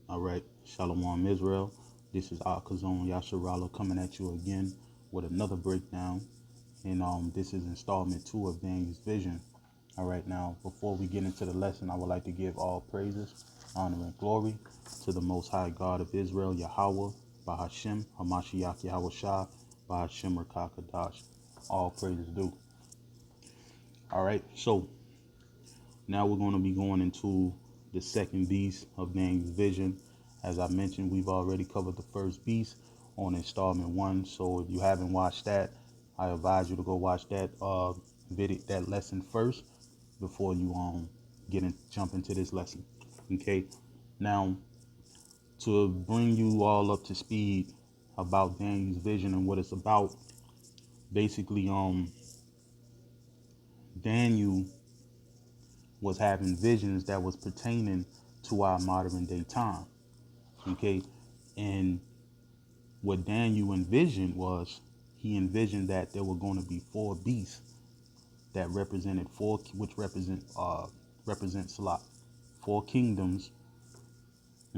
All right, Shalom Israel. This is Akazon Yasharala coming at you again with another breakdown. And this is installment 2 of Daniel's vision. All right, now before we get into the lesson, I would like to give all praises, honor, and glory to the Most High God of Israel, Yahweh, Bahashem, Hamashiach Yahweh Shah, Bahashem Rakakadash. All praises due. All right, so now we're going to be going into the second beast of Daniel's vision. As I mentioned, we've already covered the first beast on installment 1. So if you haven't watched that, I advise you to go watch that video, that lesson first before you jump into this lesson. Okay. Now, to bring you all up to speed about Daniel's vision and what it's about, basically Daniel was having visions that was pertaining to our modern day time. Okay. And what Daniel envisioned was he envisioned that there were going to be 4 beasts that represented which represent Salachya, 4 kingdoms.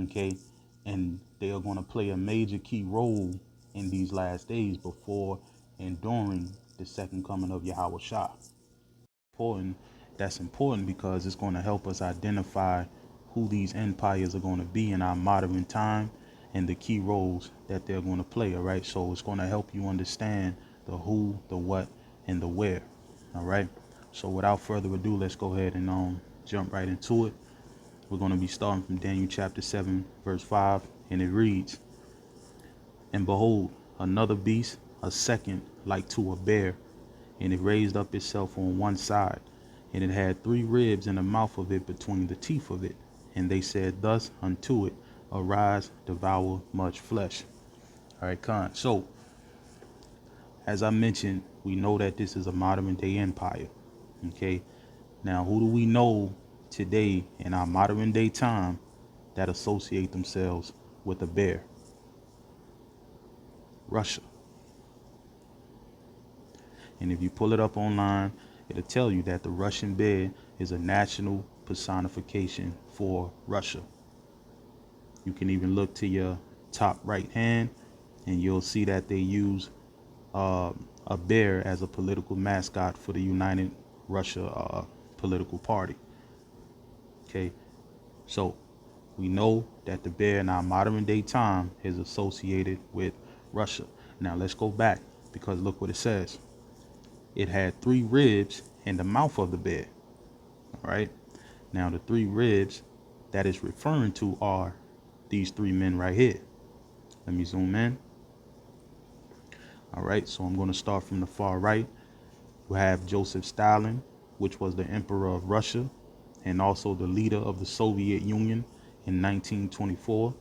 Okay. And they are going to play a major key role in these last days before and during the second coming of Yahweh Shah. That's important because it's going to help us identify who these empires are going to be in our modern time and the key roles that they're going to play. All right, so it's going to help you understand the who, the what, and the where. All right, so without further ado, let's go ahead and jump right into it. We're going to be starting from Daniel chapter 7 verse 5, and it reads, "And behold, another beast, a second like to a bear, and it raised up itself on one side, and it had 3 ribs in the mouth of it between the teeth of it. And they said thus unto it, Arise, devour much flesh." All right, Khan. So, as I mentioned, we know that this is a modern day empire. Okay. Now, who do we know today in our modern day time that associate themselves with a bear? Russia. And if you pull it up online, it'll tell you that the Russian bear is a national personification for Russia. You can even look to your top right hand and you'll see that they use a bear as a political mascot for the United Russia political party. Okay, so we know that the bear in our modern day time is associated with Russia. Now let's go back because look what it says. It had 3 ribs in the mouth of the bear. All right. Now the 3 ribs that it's referring to are these 3 men right here. Let me zoom in. All right. So I'm going to start from the far right. You have Joseph Stalin, which was the emperor of Russia and also the leader of the Soviet Union in 1924.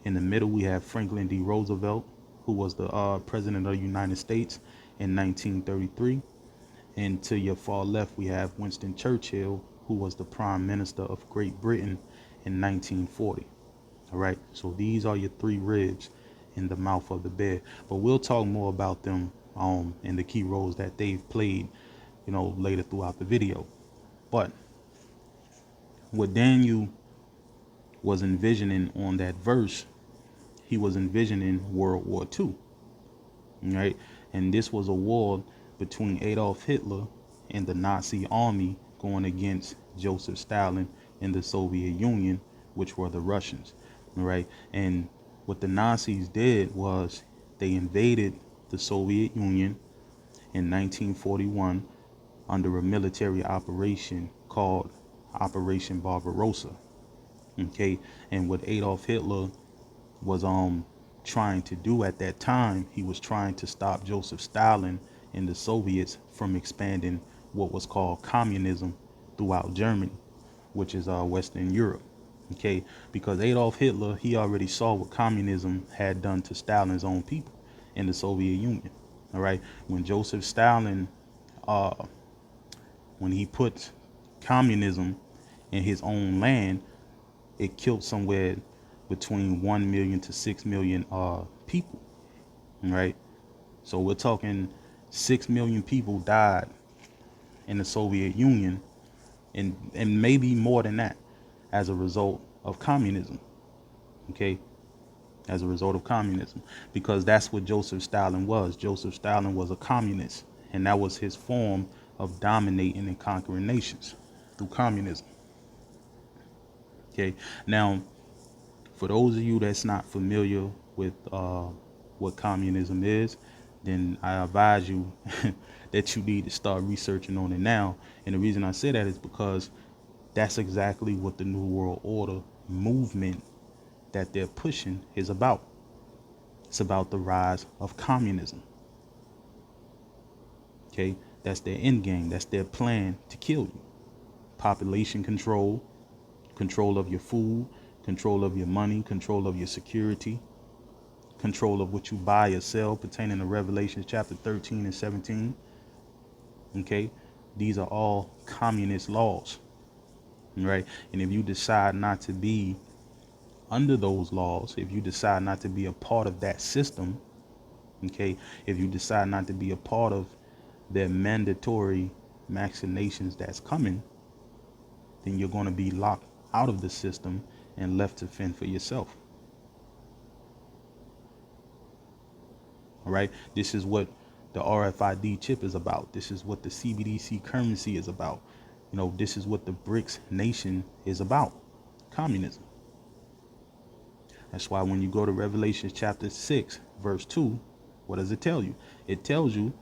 In the middle, we have Franklin D. Roosevelt, who was the president of the United States in 1933. And to your far left, we have Winston Churchill, who was the prime minister of Great Britain in 1940. All right, so these are your 3 ribs in the mouth of the bear. But we'll talk more about them and the key roles that they've played, later throughout the video. But what Daniel was envisioning on that verse, he was envisioning World War II. Right, and this was a war between Adolf Hitler and the Nazi army going against Joseph Stalin and the Soviet Union, which were the Russians. Right, and what the Nazis did was they invaded the Soviet Union in 1941 under a military operation called Operation Barbarossa. Okay, and what Adolf Hitler was trying to do at that time, he was trying to stop Joseph Stalin and the Soviets from expanding what was called communism throughout Germany, which is Western Europe. Okay, because Adolf Hitler, he already saw what communism had done to Stalin's own people in the Soviet Union. All right, when Joseph Stalin, when he put communism in his own land, it killed somewhere between 1 million to 6 million people. Right, so we're talking 6 million people died in the Soviet Union, and maybe more than that as a result of communism. Okay, as a result of communism, because that's what Joseph Stalin was. Joseph Stalin was a communist, and that was his form of dominating and conquering nations through communism. Okay, now for those of you that's not familiar with what communism is, then I advise you that you need to start researching on it now. And the reason I say that is because that's exactly what the New World Order movement that they're pushing is about. It's about the rise of communism. Okay, that's their end game. That's their plan to kill you. Population control, control of your food, control of your money, control of your security, control of what you buy or sell, pertaining to Revelation chapter 13 and 17. Okay, these are all communist laws, right? And if you decide not to be under those laws, if you decide not to be a part of that system, okay, if you decide not to be a part of their mandatory vaccinations that's coming, then you're going to be locked out of the system and left to fend for yourself. All right, this is what the RFID chip is about. This is what the CBDC currency is about. You know, this is what the BRICS nation is about. Communism. That's why when you go to Revelation chapter 6, verse 2, what does it tell you? It tells you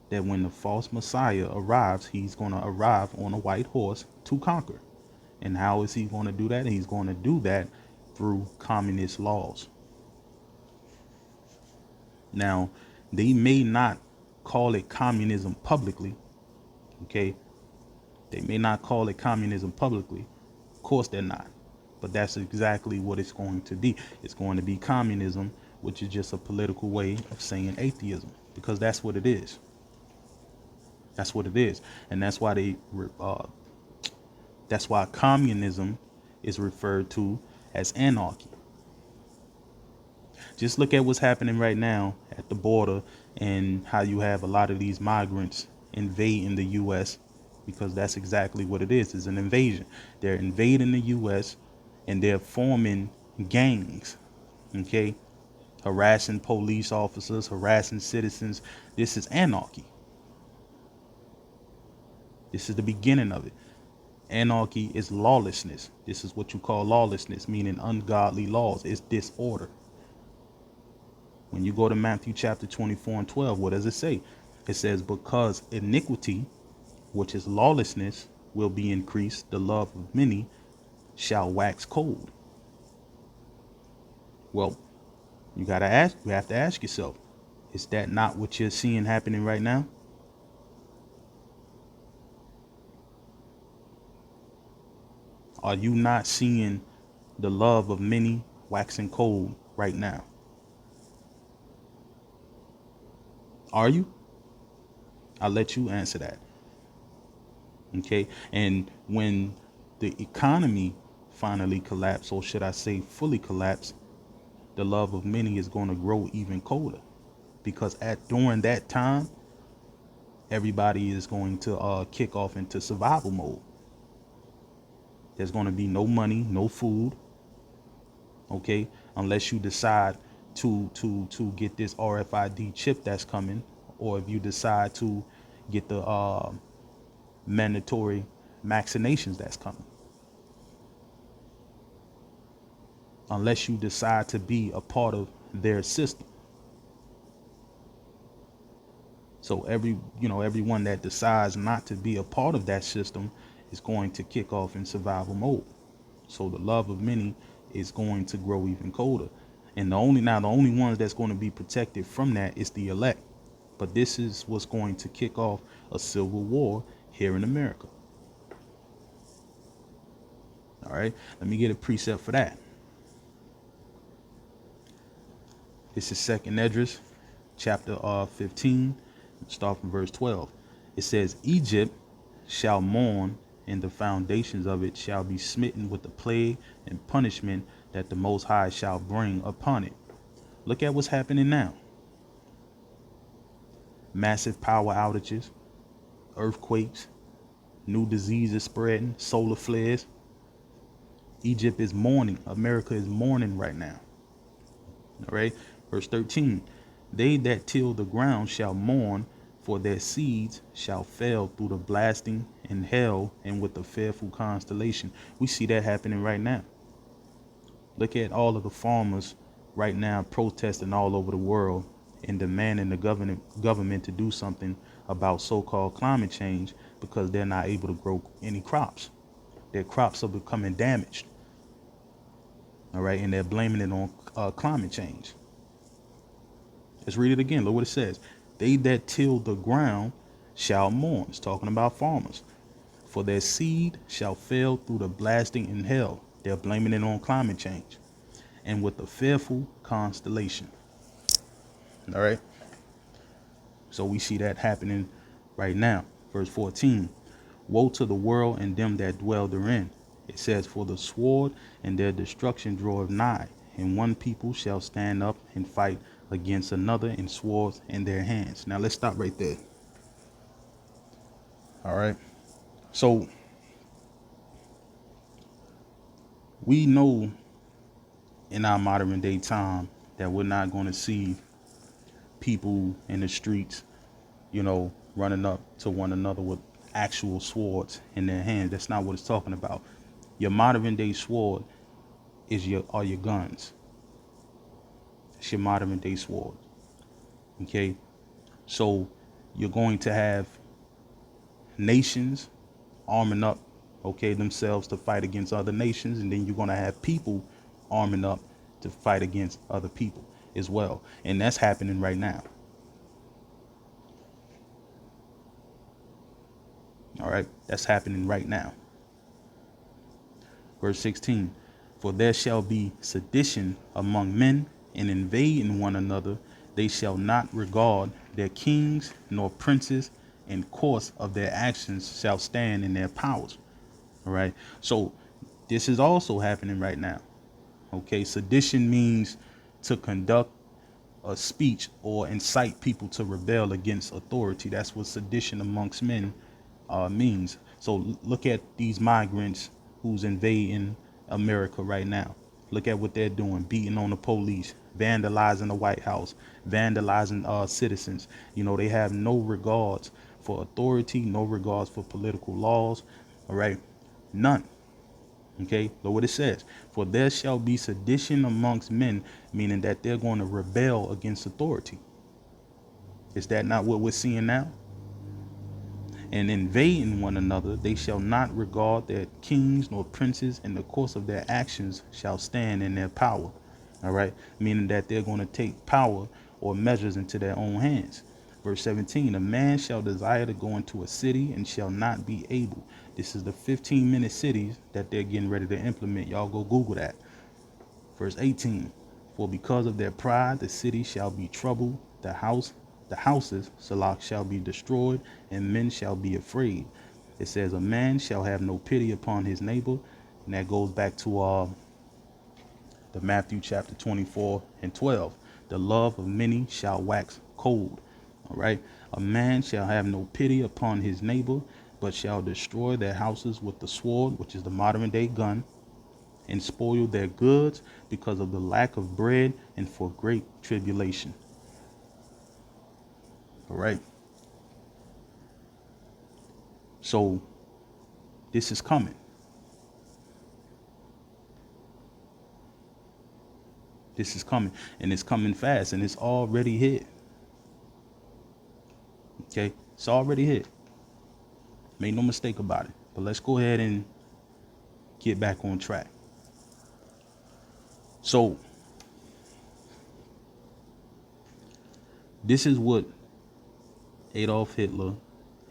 that when the false Messiah arrives, he's going to arrive on a white horse to conquer. And how is he going to do that? He's going to do that through communist laws. Now, they may not call it communism publicly. Okay. They may not call it communism publicly. Of course they're not. But that's exactly what it's going to be. It's going to be communism, which is just a political way of saying atheism, because that's what it is. That's what it is. And that's why that's why communism is referred to as anarchy. Just look at what's happening right now at the border and how you have a lot of these migrants invading the U.S. because that's exactly what it is. It's an invasion. They're invading the U.S. and they're forming gangs, okay? Harassing police officers, harassing citizens. This is anarchy. This is the beginning of it. Anarchy is lawlessness. This is what you call lawlessness, meaning ungodly laws. It's disorder. When you go to Matthew chapter 24 and 12, what does it say? It says, because iniquity, which is lawlessness, will be increased, the love of many shall wax cold. Well, you have to ask yourself, is that not what you're seeing happening right now? Are you not seeing the love of many waxing cold right now? Are you? I'll let you answer that. Okay. And when the economy finally collapse, or should I say fully collapse, the love of many is going to grow even colder, because during that time, everybody is going to kick off into survival mode. There's going to be no money, no food. Okay. Unless you decide to get this RFID chip that's coming, or if you decide to get the mandatory vaccinations that's coming. Unless you decide to be a part of their system. So everyone that decides not to be a part of that system is going to kick off in survival mode. So the love of many is going to grow even colder. And the only ones that's going to be protected from that is the elect. But this is what's going to kick off a civil war here in America. All right, let me get a precept for that. This is 2nd Esdras, chapter 15, start from verse 12. It says, Egypt shall mourn, and the foundations of it shall be smitten with the plague and punishment that the Most High shall bring upon it. Look at what's happening now. Massive power outages, earthquakes, new diseases spreading, solar flares. Egypt is mourning. America is mourning right now. All right. Verse 13. They that till the ground shall mourn, for their seeds shall fail through the blasting and hell and with the fearful constellation. We see that happening right now. Look at all of the farmers right now protesting all over the world and demanding the government to do something about so-called climate change because they're not able to grow any crops. Their crops are becoming damaged. All right. And they're blaming it on climate change. Let's read it again. Look what it says. They that till the ground shall mourn. It's talking about farmers. For their seed shall fail through the blasting in hell. They're blaming it on climate change. And with the fearful constellation. All right. So we see that happening right now. Verse 14. Woe to the world and them that dwell therein. It says, for the sword and their destruction draweth nigh, and one people shall stand up and fight against another in swords in their hands. Now let's stop right there. All right. So we know in our modern day time that we're not going to see people in the streets, running up to one another with actual swords in their hands. That's not what it's talking about. Your modern day sword are your guns. It's your modern day sword. Okay. So you're going to have nations arming up, themselves to fight against other nations. And then you're going to have people arming up to fight against other people as well. And that's happening right now. All right. That's happening right now. Verse 16. For there shall be sedition among men, and invading one another. They shall not regard their kings nor princes, and course of their actions shall stand in their powers. All right. So this is also happening right now. Okay. Sedition means to conduct a speech or incite people to rebel against authority. That's what sedition amongst men means. So look at these migrants who's invading America right now. Look at what they're doing, beating on the police, vandalizing the White House, vandalizing citizens. They have no regards for authority, no regards for political laws. All right. None. Okay. Look what it says. For there shall be sedition amongst men, meaning that they're going to rebel against authority. Is that not what we're seeing now? And invading one another, they shall not regard their kings nor princes, and the course of their actions shall stand in their power. All right. Meaning that they're going to take power or measures into their own hands. Verse 17, a man shall desire to go into a city and shall not be able. This is the 15-minute cities that they're getting ready to implement. Y'all go Google that. Verse 18, for because of their pride, the city shall be troubled. The houses, Salachya, shall be destroyed, and men shall be afraid. It says, a man shall have no pity upon his neighbor. And that goes back to the Matthew chapter 24 and 12. The love of many shall wax cold. All right. A man shall have no pity upon his neighbor, but shall destroy their houses with the sword, which is the modern day gun, and spoil their goods because of the lack of bread and for great tribulation. All right. So this is coming. This is coming, and it's coming fast, and it's already hit. Okay. It's already hit. Make no mistake about it. But let's go ahead and get back on track. So this is what Adolf Hitler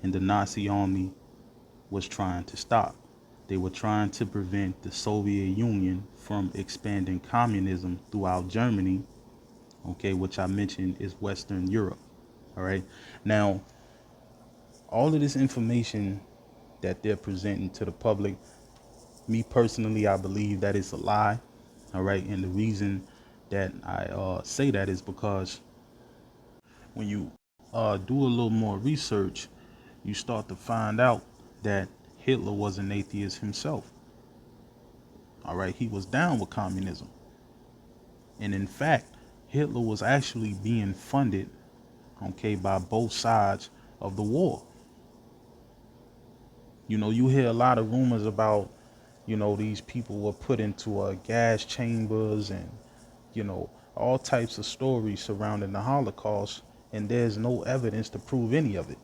and the Nazi army was trying to stop. They were trying to prevent the Soviet Union from expanding communism throughout Germany, okay, which I mentioned is Western Europe. All right. Now, all of this information that they're presenting to the public, me personally, I believe that it's a lie. All right. And the reason that I say that is because when you do a little more research, you start to find out that Hitler was an atheist himself. All right. He was down with communism. And in fact, Hitler was actually being funded, okay, by both sides of the war. You know, you hear a lot of rumors about, you know, these people were put into gas chambers and, you know, all types of stories surrounding the Holocaust, and there's no evidence to prove any of it.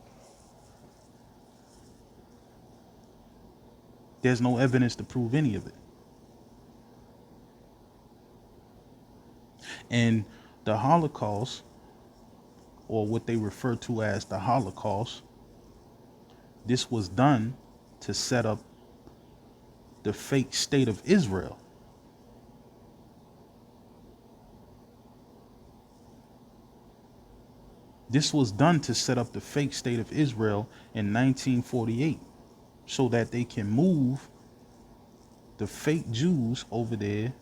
There's no evidence to prove any of it. And the Holocaust, or what they refer to as the Holocaust, this was done to set up the fake state of Israel. This was done to set up the fake state of Israel in 1948 so that they can move the fake Jews over there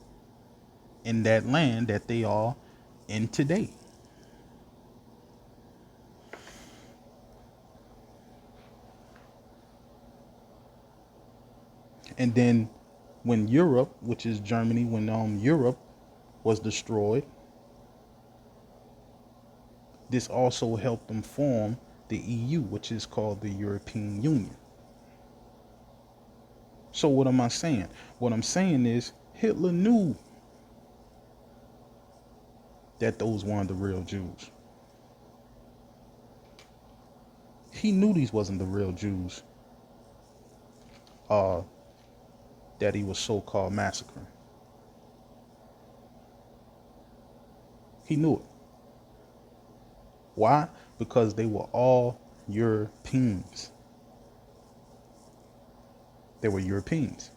in that land that they are in today. And then when Europe, which is Germany, when Europe was destroyed, this also helped them form the EU, which is called the European Union. So what am I saying? What I'm saying is Hitler knew that those weren't the real Jews. He knew these wasn't the real Jews that he was so-called massacring. He knew it. Why? Because they were all Europeans. They were Europeans.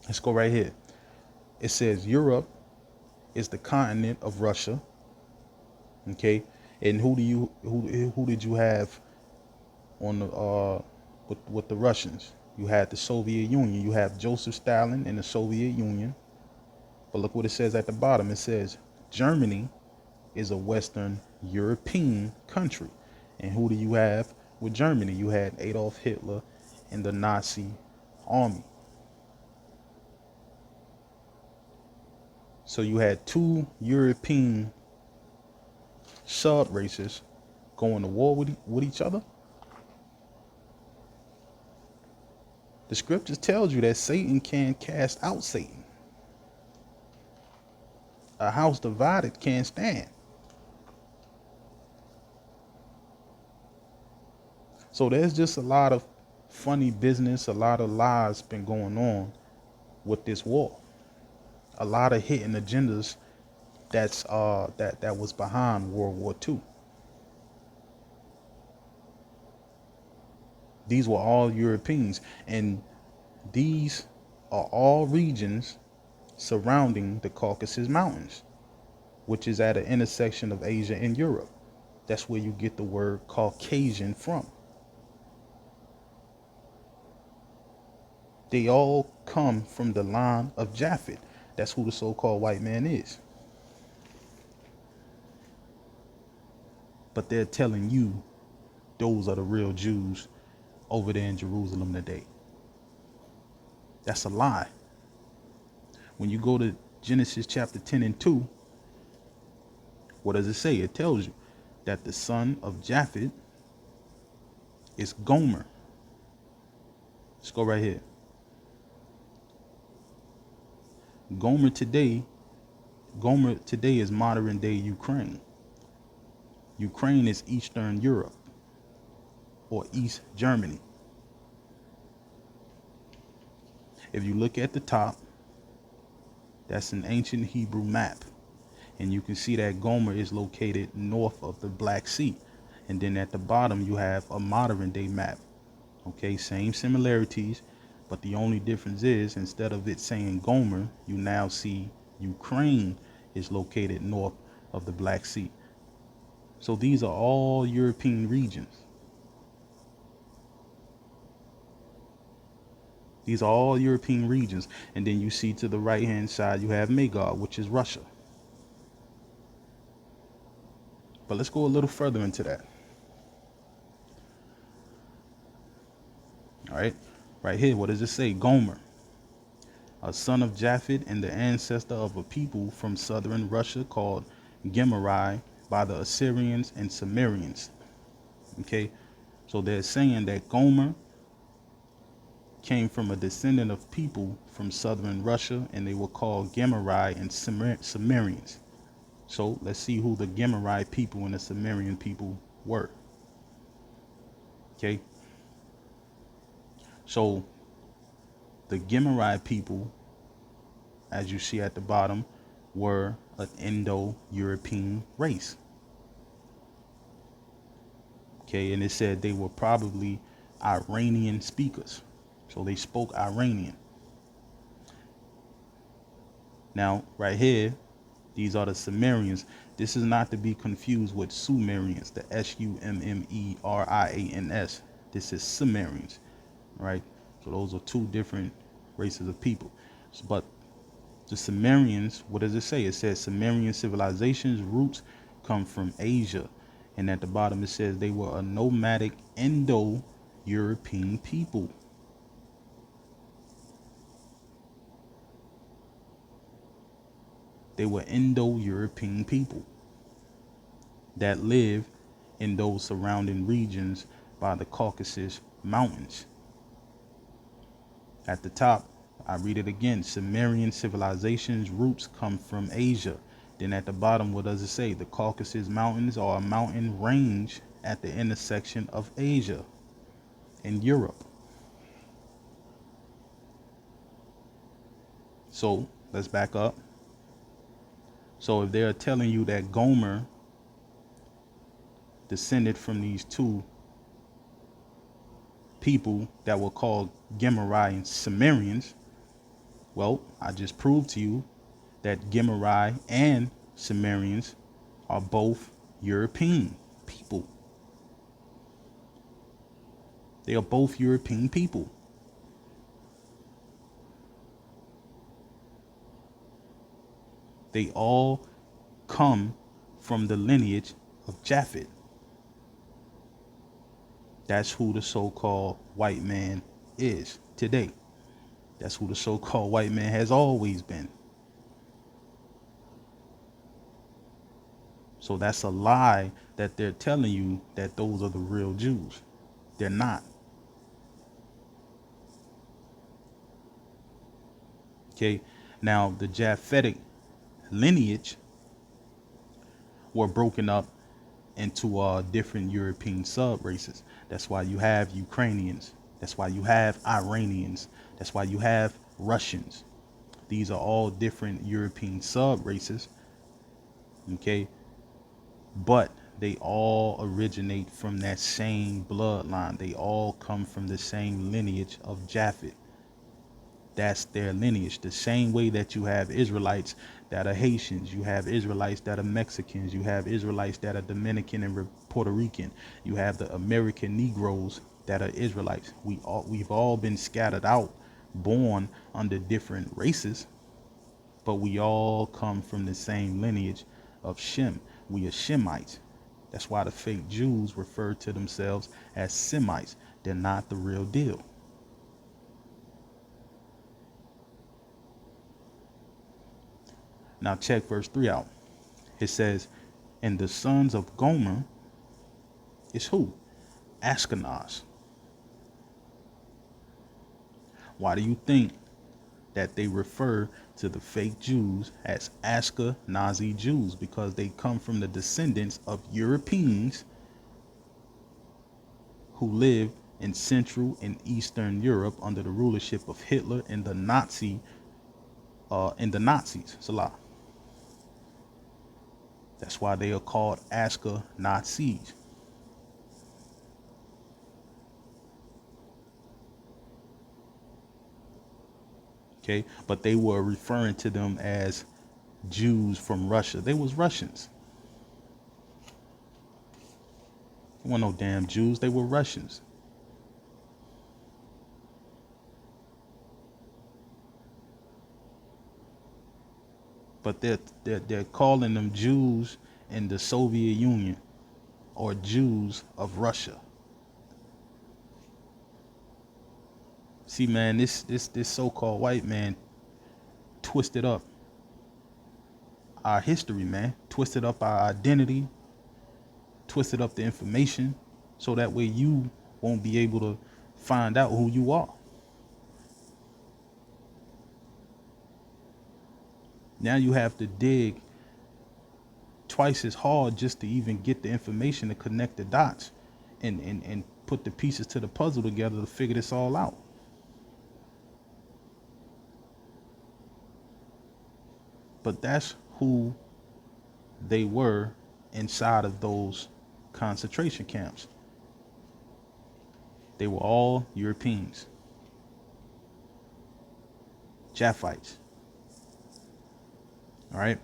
Let's go right here. It says Europe is the continent of Russia. Okay, and who did you have on the with the Russians? You had the Soviet Union. You have Joseph Stalin in the Soviet Union. But look what it says at the bottom. It says Germany is a Western European country. And who do you have with Germany? You had Adolf Hitler and the Nazi army. So you had two European sub races going to war with each other. The scriptures tells you that Satan can cast out Satan. A house divided can't stand. So there's just a lot of funny business, a lot of lies been going on with this war. A lot of hidden agendas that was behind World War II. These were all Europeans, and these are all regions surrounding the Caucasus Mountains, which is at an intersection of Asia and Europe. That's where you get the word Caucasian from. They all come from the line of Japhet. That's who the so-called white man is. But they're telling you those are the real Jews over there in Jerusalem today. That's a lie. When you go to Genesis chapter 10 and 2, what does it say? It tells you that the son of Japhet is Gomer. Let's go right here. Gomer today is modern day Ukraine. Ukraine is Eastern Europe or East Germany. If you look at the top, that's an ancient Hebrew map. And you can see that Gomer is located north of the Black Sea. And then at the bottom, you have a modern day map. Okay, same similarities, but the only difference is instead of it saying Gomer, you now see Ukraine is located north of the Black Sea. So these are all European regions. These are all European regions. And then you see to the right hand side, you have Magog, which is Russia. But let's go a little further into that. All right. Right here, what does it say? Gomer. a son of Japhet and the ancestor of a people from southern Russia called Gemerai by the Assyrians and Sumerians. Okay, so they're saying that Gomer came from a descendant of people from southern Russia, and they were called Gemerai and Sumerians. So let's see who the Gemerai people and the Sumerian people were. Okay, so the Gemerai people, as you see at the bottom, were an Indo-European race. Okay, and it said they were probably Iranian speakers. So they spoke Iranian. Now, right here, these are the Sumerians. This is not to be confused with Sumerians, the Sumerians. This is Sumerians, right? So those are two different races of people. But the Sumerians, what does it say? It says Sumerian civilization's roots come from Asia. And at the bottom it says they were a nomadic Indo-European people. They were Indo-European people that live in those surrounding regions by the Caucasus Mountains. At the top, I read it again. Sumerian civilization's roots come from Asia. Then at the bottom, what does it say? The Caucasus Mountains are a mountain range at the intersection of Asia and Europe. So let's back up. So if they're telling you that Gomer descended from these two people that were called Gemerai and Sumerians, well, I just proved to you that Gemerai and Sumerians are both European people. They are both European people. They all come from the lineage of Japhet. That's who the so-called white man is today. That's who the so-called white man has always been. So that's a lie that they're telling you that those are the real Jews. They're not. Okay. Now the Japhetic lineage were broken up into different European sub-races. That's why you have Ukrainians. That's why you have Iranians. That's why you have Russians. These are all different European sub-races. Okay. But they all originate from that same bloodline. They all come from the same lineage of Japhet. That's their lineage. The same way that you have Israelites that are Haitians, you have Israelites that are Mexicans, you have Israelites that are Dominican and Puerto Rican, you have the American Negroes that are Israelites. We've all been scattered out, born under different races, but we all come from the same lineage of Shem. We are Shemites. That's why the fake Jews refer to themselves as Semites. They're not the real deal. Now check verse 3 out. It says, and the sons of Gomer is who? Ashkenaz. Why do you think that they refer to the fake Jews as Ashkenazi Jews? Because they come from the descendants of Europeans who lived in Central and Eastern Europe under the rulership of Hitler and the Nazis. Salah. That's why they are called Ashkenazis. Okay, but they were referring to them as Jews from Russia. They was Russians. They weren't no damn Jews. They were Russians. But they're calling them Jews in the Soviet Union or Jews of Russia. See, man, this so-called white man, twisted up our history, man. Twisted up our identity, twisted up the information, so that way you won't be able to find out who you are. Now you have to dig twice as hard just to even get the information to connect the dots and put the pieces to the puzzle together to figure this all out. But that's who they were inside of those concentration camps. They were all Europeans, Japhites. All right.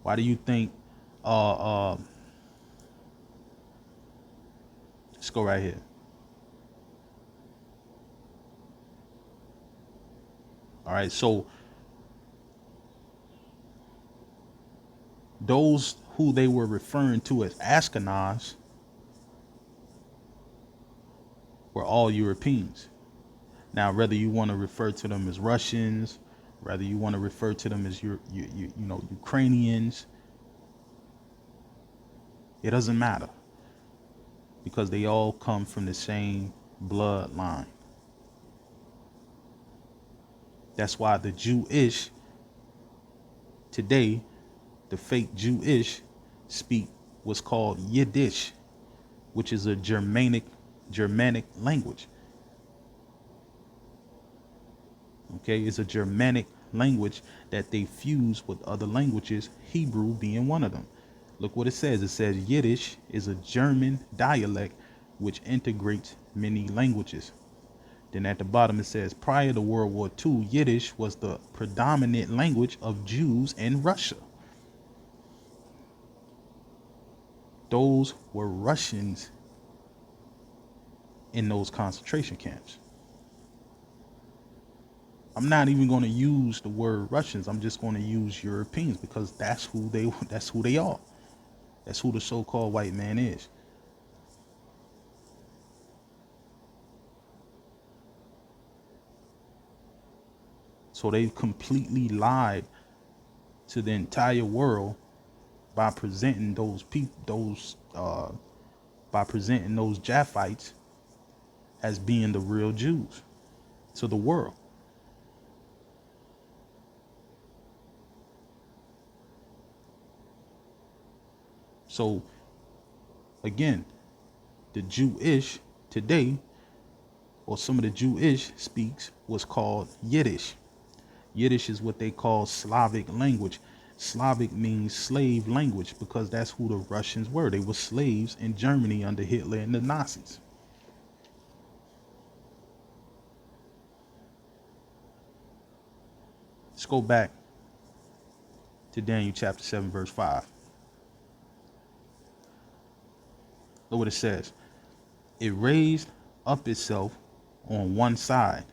Why do you think? Let's go right here. All right. So those who they were referring to as Ashkenaz were all Europeans. Now, whether you want to refer to them as Russians, whether you want to refer to them as Ukrainians, it doesn't matter, because they all come from the same bloodline. That's why the Jewish today, the fake Jewish, speak what's called Yiddish, which is a Germanic language. Okay, it's a Germanic language that they fuse with other languages, Hebrew being one of them. Look what it says. It says Yiddish is a German dialect which integrates many languages. Then at the bottom it says, prior to World War II, Yiddish was the predominant language of Jews in Russia. Those were Russians in those concentration camps. I'm not even going to use the word Russians. I'm just going to use Europeans, because that's who they are. That's who the so-called white man is. So they completely lied to the entire world by presenting those people, by presenting those Japhites as being the real Jews to the world. So again, the Jewish today, or some of the Jewish speaks, was called Yiddish. Yiddish is what they call Slavic language. Slavic means slave language, because that's who the Russians were. They were slaves in Germany under Hitler and the Nazis. Let's go back to Daniel chapter 7, verse 5. Look what it says. It raised up itself on one side.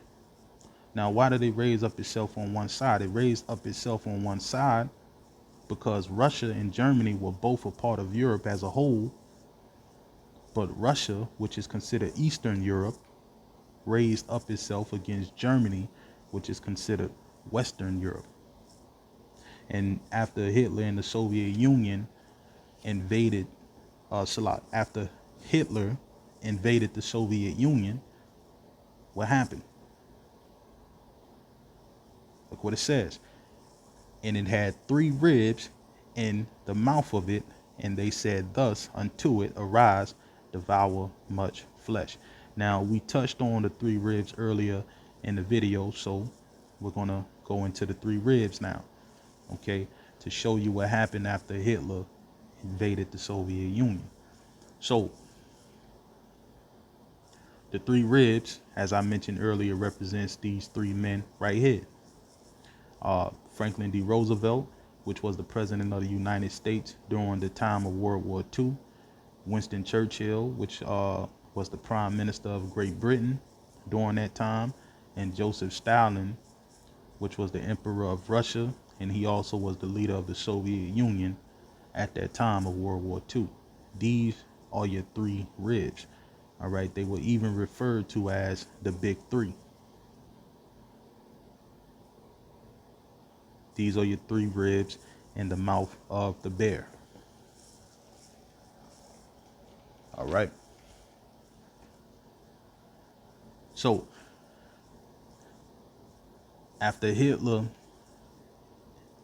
Now, why did it raise up itself on one side? It raised up itself on one side because Russia and Germany were both a part of Europe as a whole. But Russia, which is considered Eastern Europe, raised up itself against Germany, which is considered Western Europe. And after Hitler and the Soviet Union invaded, after Hitler invaded the Soviet Union, what happened? Look what it says. And it had 3 ribs in the mouth of it, and they said, thus unto it, arise, devour much flesh. Now, we touched on the 3 ribs earlier in the video, so we're going to go into the 3 ribs now, okay, to show you what happened after Hitler invaded the Soviet Union. So, the 3 ribs, as I mentioned earlier, represents these 3 men right here. Franklin D. Roosevelt, which was the president of the United States during the time of World War II. Winston Churchill, which was the prime minister of Great Britain during that time. And Joseph Stalin, which was the emperor of Russia. And he also was the leader of the Soviet Union at that time of World War II. These are your 3 ribs. All right. They were even referred to as the Big 3. These are your three ribs and the mouth of the bear. All right. So after Hitler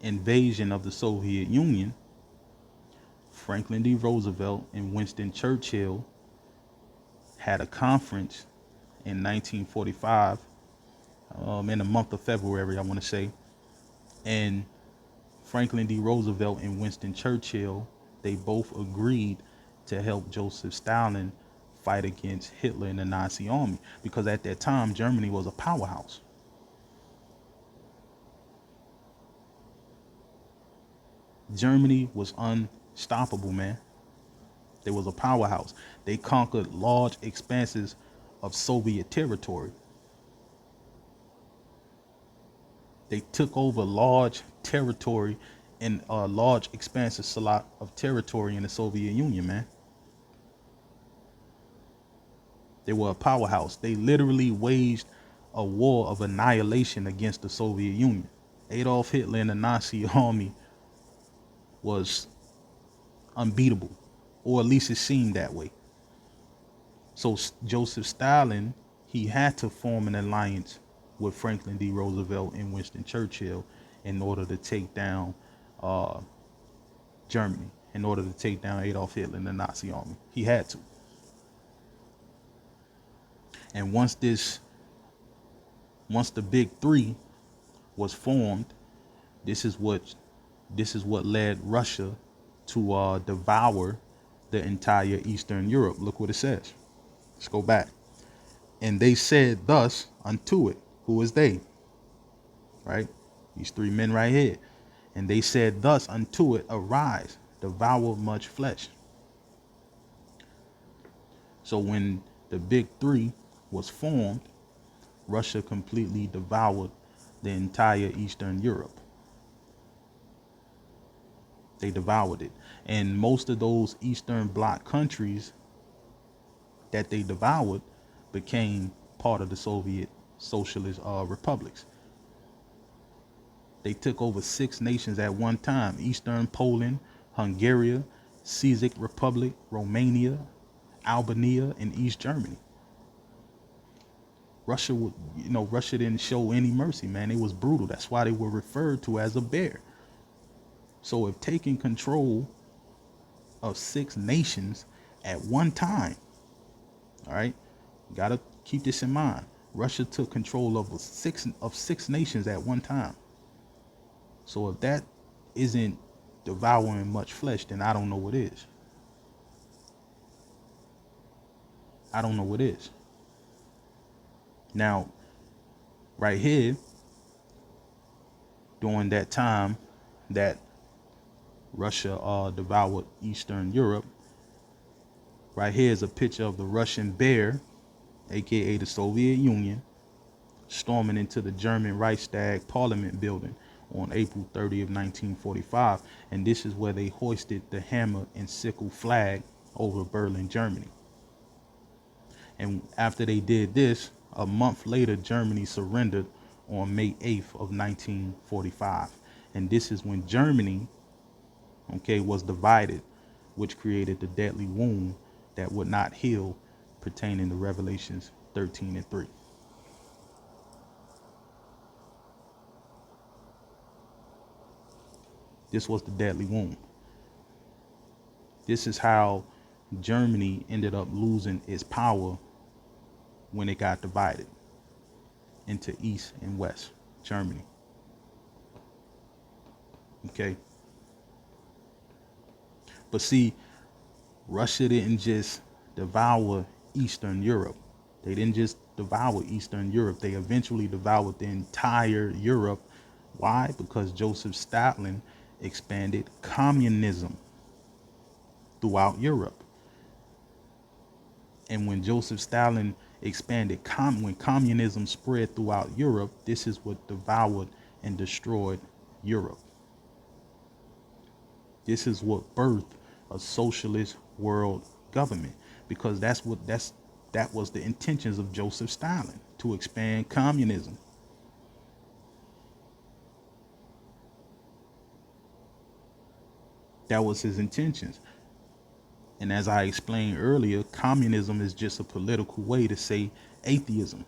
invasion of the Soviet Union, Franklin D. Roosevelt and Winston Churchill had a conference in 1945, in the month of February, I want to say. And Franklin D. Roosevelt and Winston Churchill, they both agreed to help Joseph Stalin fight against Hitler and the Nazi army, because at that time Germany was a powerhouse. Germany was unstoppable, man. They was a powerhouse. They conquered large expanses of Soviet territory. They took over large territory and large expanses of territory in the Soviet Union, man. They were a powerhouse. They literally waged a war of annihilation against the Soviet Union. Adolf Hitler and the Nazi army was unbeatable, or at least it seemed that way. So Joseph Stalin, he had to form an alliance with Franklin D. Roosevelt and Winston Churchill in order to take down Germany, in order to take down Adolf Hitler and the Nazi army. He had to. And once the big three was formed, this is what led Russia to devour the entire Eastern Europe. Look what it says. Let's go back. And they said thus unto it. Who is they? Right? These three men right here. And they said thus unto it, arise, devour much flesh. So when the big three was formed, Russia completely devoured the entire Eastern Europe. They devoured it. And most of those Eastern Bloc countries that they devoured became part of the Soviet socialist republics. They took over 6 nations at one time: Eastern Poland, Hungary, Czech Republic, Romania, Albania, and East Germany. Russia didn't show any mercy, man. It was brutal. That's why they were referred to as a bear. So if taking control of 6 nations at one time, all right, you gotta keep this in mind. Russia took control of six nations at one time. So if that isn't devouring much flesh, then I don't know what is. I don't know what is. Now, right here, during that time that Russia devoured Eastern Europe, right here is a picture of the Russian bear, aka the Soviet Union, storming into the German Reichstag Parliament building on April 30th, 1945. And this is where they hoisted the hammer and sickle flag over Berlin, Germany. And after they did this, a month later, Germany surrendered on May 8th of 1945. And this is when Germany, was divided, which created the deadly wound that would not heal, pertaining to Revelations 13:3. This was the deadly wound. This is how Germany ended up losing its power when it got divided into East and West Germany. Okay. But see, Russia didn't just devour Eastern Europe. They didn't just devour Eastern Europe. They eventually devoured the entire Europe. Why? Because Joseph Stalin expanded communism throughout Europe. And when Joseph Stalin expanded, when communism spread throughout Europe, this is what devoured and destroyed Europe. This is what birthed a socialist world government, because that was the intentions of Joseph Stalin, to expand communism. That was his intentions. And as I explained earlier, communism is just a political way to say atheism.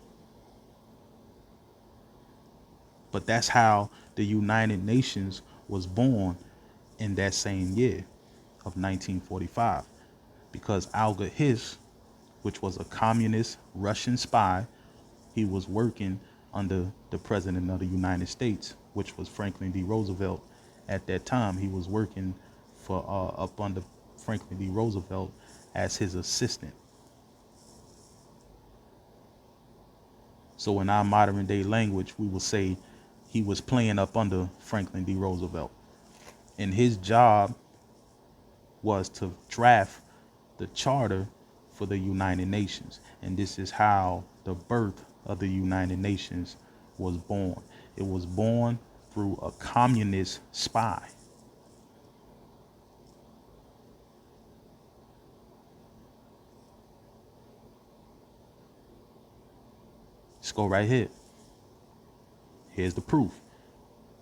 But that's how the United Nations was born in that same year of 1945. Because Alga Hiss, which was a communist Russian spy, he was working under the president of the United States, which was Franklin D. Roosevelt. At that time, he was working for up under Franklin D. Roosevelt as his assistant. So in our modern day language, we will say he was playing up under Franklin D. Roosevelt. And his job was to draft the charter for the United Nations. And this is how the birth of the United Nations was born. It was born through a communist spy. Let's go right here. Here's the proof.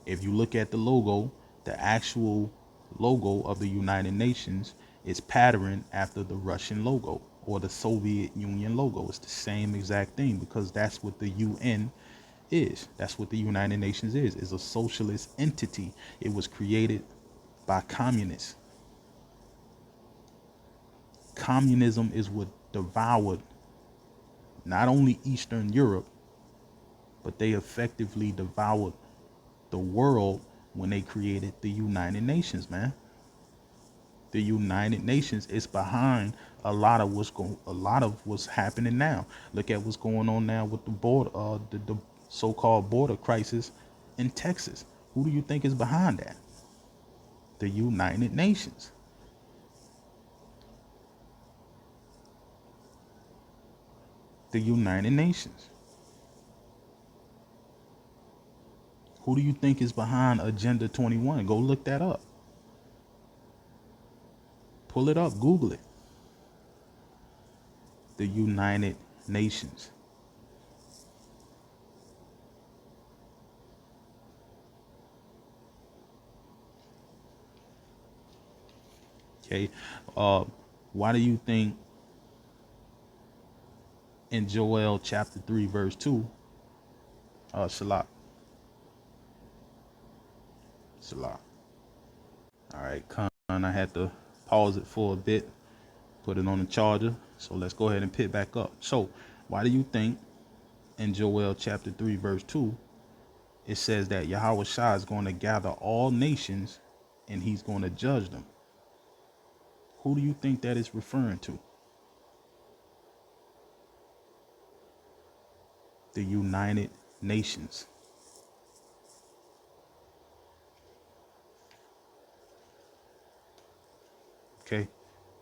If you look at the logo, the actual logo of the United Nations is patterned after the Russian logo or the Soviet Union logo. It's the same exact thing because that's what the UN is. That's what the United Nations is a socialist entity. It was created by communists. Communism is what devoured not only Eastern Europe, but they effectively devoured the world when they created the United Nations, man. The United Nations is behind a lot of what's happening now. Look at what's going on now with the border, the so-called border crisis in Texas. Who do you think is behind that? The United Nations. The United Nations. Who do you think is behind Agenda 21? Go look that up. Pull it up, Google it. The United Nations. Okay. Why do you think in Joel chapter 3, verse 2, Salak? Salak. All right, Con, I had to pause it for a bit, put it on the charger. So let's go ahead and pick back up. So why do you think in Joel chapter 3, verse 2, it says that Yahweh Shah is going to gather all nations and he's going to judge them? Who do you think that is referring to? The United Nations. Okay,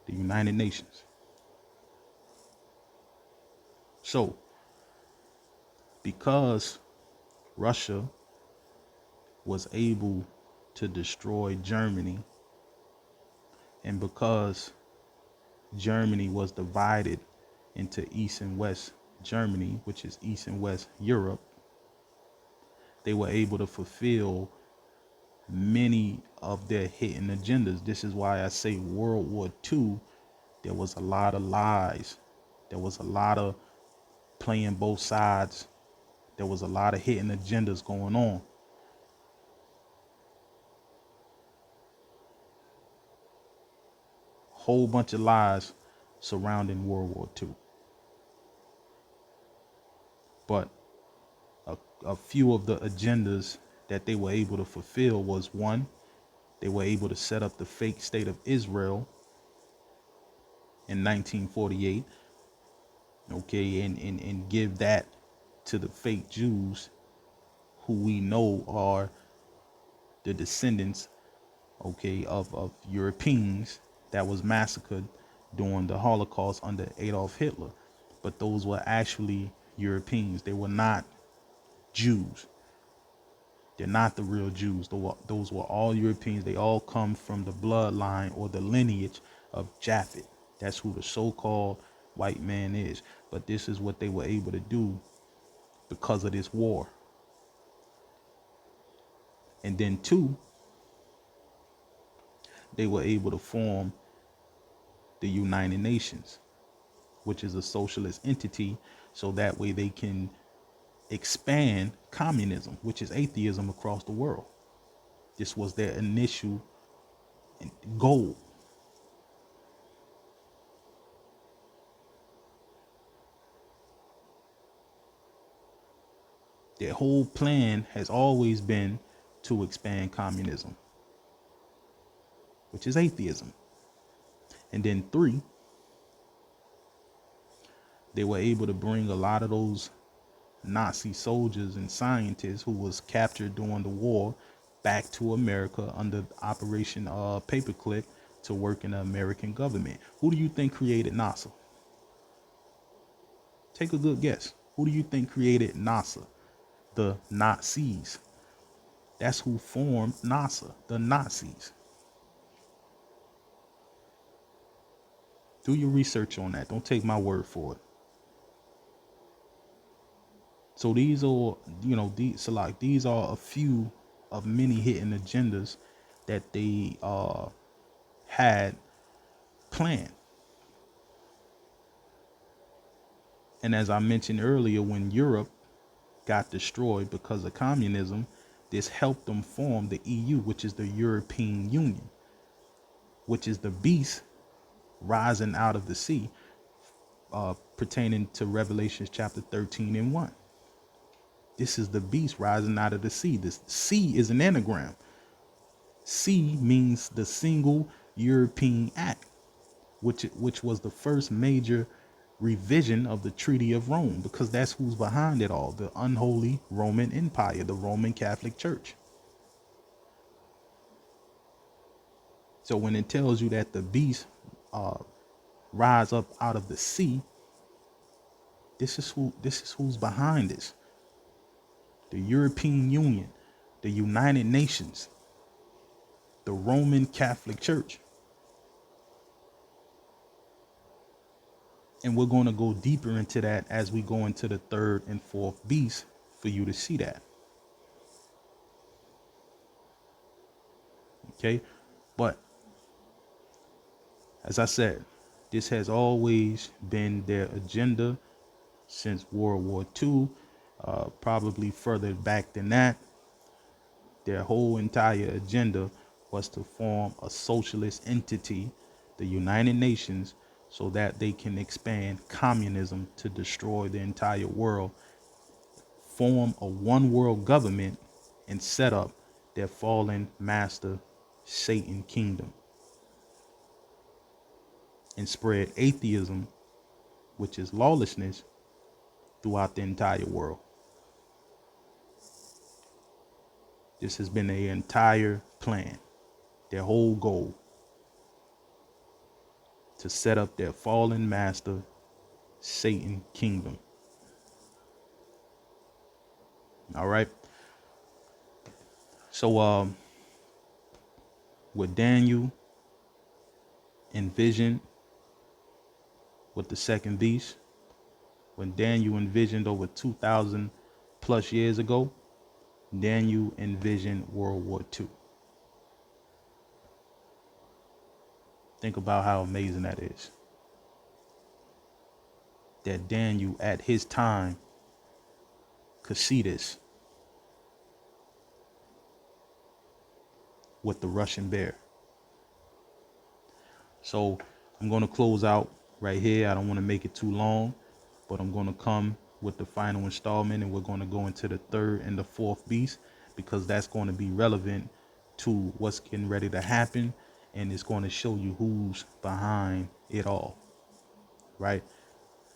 the United Nations. So, because Russia was able to destroy Germany, and because Germany was divided into East and West Germany, which is East and West Europe, they were able to fulfill many of their hidden agendas. This is why I say World War II, there was a lot of lies. There was a lot of playing both sides. There was a lot of hidden agendas going on. Whole bunch of lies surrounding World War II. But a few of the agendas that they were able to fulfill was: one, they were able to set up the fake state of Israel in 1948, okay, and give that to the fake Jews who we know are the descendants, okay, of Europeans that was massacred during the Holocaust under Adolf Hitler. But those were actually Europeans. They were not Jews. They're not the real Jews. Those were all Europeans. They all come from the bloodline or the lineage of Japhet. That's who the so-called white man is. But this is what they were able to do because of this war. And then two, they were able to form the United Nations, which is a socialist entity, so that way they can expand communism, which is atheism, across the world. This was their initial goal. Their whole plan has always been to expand communism, which is atheism. And then 3, they were able to bring a lot of those Nazi soldiers and scientists who was captured during the war back to America under Operation Paperclip to work in the American government. Who do you think created NASA? Take a good guess. Who do you think created NASA? The Nazis. That's who formed NASA, the Nazis. Do your research on that. Don't take my word for it. So these are, these are a few of many hidden agendas that they had planned. And as I mentioned earlier, when Europe got destroyed because of communism, this helped them form the EU, which is the European Union, which is the beast rising out of the sea, pertaining to Revelations chapter 13 and 1. This is the beast rising out of the sea. This sea is an anagram. C means the Single European Act, which was the first major revision of the Treaty of Rome, because that's who's behind it all, the unholy Roman Empire, the Roman Catholic Church. So when it tells you that the beast rise up out of the sea, this is who's behind this. The European Union, the United Nations, the Roman Catholic Church. And we're going to go deeper into that as we go into the 3rd and 4th beast for you to see that. Okay. But as I said, this has always been their agenda since World War II, probably further back than that. Their whole entire agenda was to form a socialist entity, the United Nations, so that they can expand communism to destroy the entire world, form a one world government, and set up their fallen master Satan kingdom, and spread atheism, which is lawlessness, throughout the entire world. This has been their entire plan, their whole goal, to set up their fallen master Satan kingdom. All right. So what Daniel envisioned with the second beast, when Daniel envisioned over 2,000 plus years ago, Daniel envisioned World War II. Think about how amazing that is. That Daniel at his time could see this with the Russian bear. So I'm going to close out right here. I don't want to make it too long, but I'm going to come with the final installment, and we're going to go into the 3rd and the 4th beast, because that's going to be relevant to what's getting ready to happen, and it's going to show you who's behind it all. Right?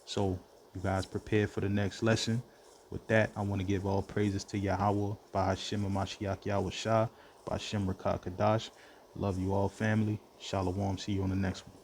So you guys prepare for the next lesson. With that, I want to give all praises to Yahweh, Bahashim Mashiach Yahweh Shah, Bahashim Rakah Kadash. Love you all, family. Shalom. See you on the next one.